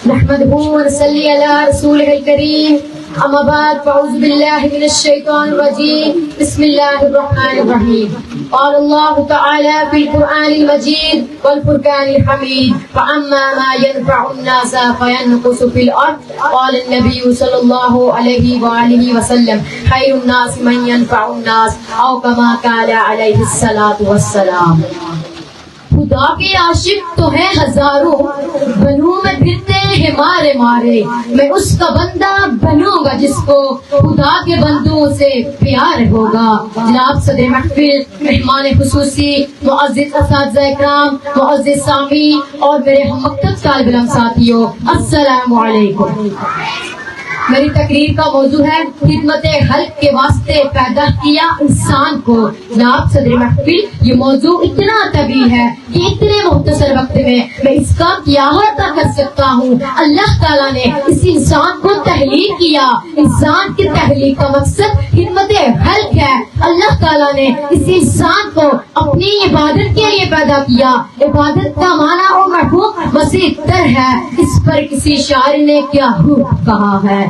نحمده ونصلي على رسوله الكريم اما بعد فاعوذ بالله من الشيطان الرجيم بسم الله الرحمن الرحيم قال الله تعالى في القرآن المجيد والفرقان الحميد فأما ما ينفع الناس فينقص في الأرض قال النبي صلى الله عليه وآله وسلم خير الناس من ينفع الناس أو كما قال عليه الصلاة والسلام. خدا کے عاشق تو ہیں ہزاروں، بنوں میں پھرتے ہیں مارے مارے، میں اس کا بندہ بنوں گا جس کو خدا کے بندوں سے پیار ہوگا. جناب صدر محفل، مہمان خصوصی، معزز اساتذہ اکرام، معزز سامعین اور میرے ہم مکتب طالب علم ساتھیوں، السلام علیکم. میری تقریر کا موضوع ہے خدمت خلق کے واسطے پیدا کیا انسان کو. جناب صدر محفل، یہ موضوع اتنا طویل ہے کہ اتنے مختصر وقت میں اس کا کیا احاطہ کر سکتا ہوں. اللہ تعالیٰ نے اس انسان کو تخلیق کیا. انسان کی تخلیق کا مقصد خدمت خلق ہے. اللہ تعالیٰ نے اس انسان کو اپنی عبادت کے لیے پیدا کیا. عبادت کا معنی اور مفہوم وسیع تر ہے. اس پر کسی شاعر نے کیا خوب کہا ہے،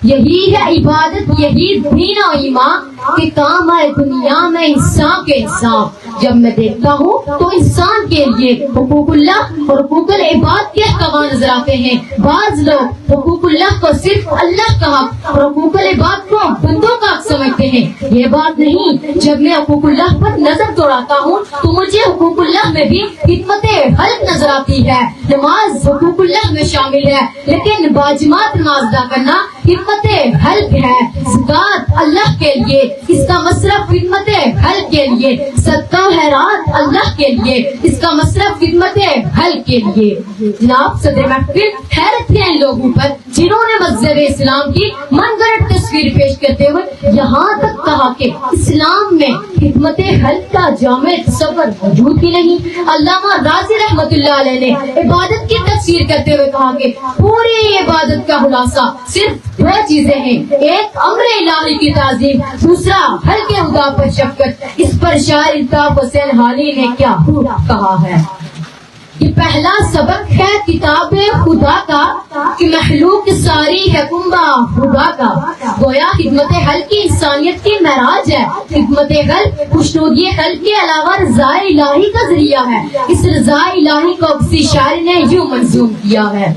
یہی ہے عبادت، یہی دین و ایمان کہ کام ہے دنیا میں انسان کے انسان. جب میں دیکھتا ہوں تو انسان کے لیے حقوق اللہ اور حقوق العباد کے احکام نظر آتے ہیں. بعض لوگ حقوق اللہ کو صرف اللہ کا حق اور حقوق العباد کو بندوں کا حق سمجھتے ہیں. یہ بات نہیں. جب میں حقوق اللہ پر نظر دوڑاتا ہوں تو مجھے حقوق اللہ میں بھی خدمت خلق نظر آتی ہے. نماز حقوق اللہ میں شامل ہے، لیکن باجماعت نماز ادا کرنا خدمت خلق ہے. زکات اللہ کے لیے، اس کا مصرف خدمت خلق کے لیے. صدقہ خیرات اللہ کے لیے، اس کا مصرف خدمت خلق کے لیے. جناب صدر محفل، حیرت ہے ان لوگوں پر جنہوں نے مذہب اسلام کی من گھڑت تصویر پیش کرتے ہوئے یہاں تک کہا کہ اسلام میں خدمت خلق کا جامع تصور موجود ہی نہیں. علامہ رازی رحمۃ اللہ علیہ نے عبادت کی تفسیر کرتے ہوئے کہا کہ پوری عبادت کا خلاصہ صرف دو چیزیں ہیں، ایک امر الہی کی تعظیم، دوسرا خلق خدا پر شفقت. اس پر شاعر الطاف حسین حالی نے کیا خوب کہا ہے. یہ پہلا سبق ہے کتاب خدا کا کہ مخلوق ساری ہے کنبہ خدا کا. گویا خدمت خلق کی انسانیت کی معراج ہے. خدمت خلق خوشنودی خلق کے علاوہ رضا الہی کا ذریعہ ہے. اس رضا الہی کو کسی شاعر نے یوں منظوم کیا ہے،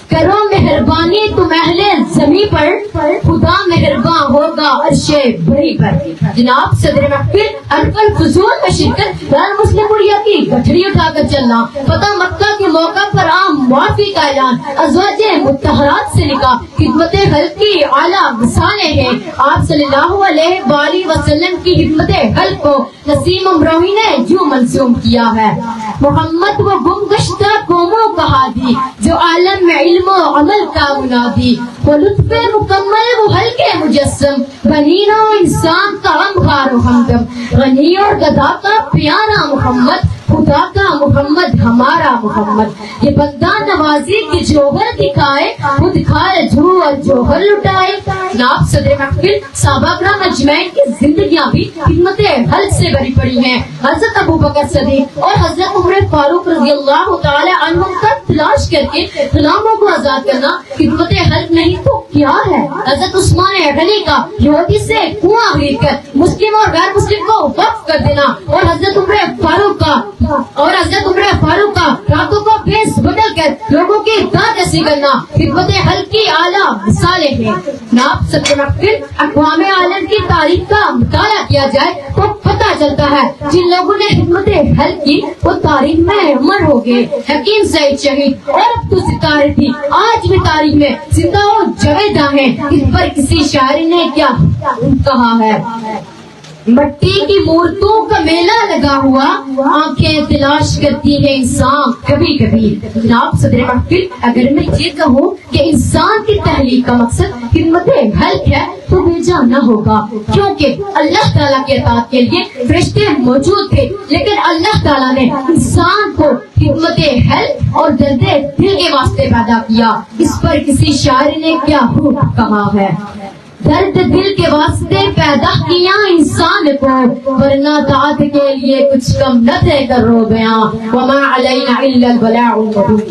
کرو مہربانی تم اہل زمین پر، خدا مہربان ہوگا عرش بری پر. جناب صدر محفل، ارکن فضول میں شرکت، غیر مسلم اڑیا کی گٹھڑی اٹھا کر چلنا، فتح مکہ کے موقع پر عام معافی کا اعلان، ازواج مطہرات سے نکاح خدمت خلق کی اعلیٰ مثالیں ہیں. آپ صلی اللہ علیہ وآلہ وسلم کی خدمت خلق کو نسیم امروی نے یوں منظوم کیا ہے، محمد وہ گم گشتہ قوموں کا ہادی، جو عالم میں علم و عمل کا منادی، وہ لطف مکمل وہ حلقے مجسم، بنین و انسان کا غمخوار و ہمدم، غنی اور گدا کا پیارا محمد، خدا کا محمد ہمارا محمد. یہ بندہ نوازی کی جوہر دکھائے، وہ دکھائے جو اور جوہر لٹائے. جناب صدر محفل، صحابہ کرام اجمعین کی زندگیاں بھی خدمت خلق سے بھری پڑی ہیں. حضرت ابوبکر صدیق اور حضرت عمر فاروق رضی اللہ تعالی عنہم کا تلاش کر کے غلاموں کو آزاد کرنا خدمت خلق نہیں تو کیا ہے. حضرت عثمان غنی کا یہودی سے کنواں خرید کر مسلم اور غیر مسلم کو وقف کر دینا، اور حضرت عمر فاروق کا راتوں کو بھیس بدل کر لوگوں کی داد رسی کرنا خدمت خلق کی اعلیٰ مثالیں ہیں. ناب صدر محفل، اقوام عالم کی تاریخ کا مطالعہ کیا جائے تو پتہ چلتا ہے جن لوگوں نے خدمت خلق کی وہ تاریخ میں امر ہو گئے. حکیم سعید شہید اور اب تو ستارے تھی، آج بھی تاریخ میں زندہ و جاویداں ہیں. اس پر کسی شاعر نے کیا کہا ہے، مٹی کی مورتوں کا میلہ لگا ہوا، آنکھیں تلاش کرتی ہے انسان کبھی کبھی. جناب صدر محفل، اگر میں یہ کہوں کہ انسان کی تخلیق کا مقصد خدمت خلق ہے تو بے جان نہ ہوگا، کیونکہ اللہ تعالیٰ کے اطاعت کے لیے فرشتے موجود تھے، لیکن اللہ تعالیٰ نے انسان کو خدمت خلق اور درد دل کے واسطے پیدا کیا. اس پر کسی شاعر نے کیا خوب کہا ہے، درد دل کے واسطے پیدا کیا انسان کو، ورنہ طاعت کے لیے کچھ کم نہ تھے کرو بیاں، وما علینا الا البلاغ المبین.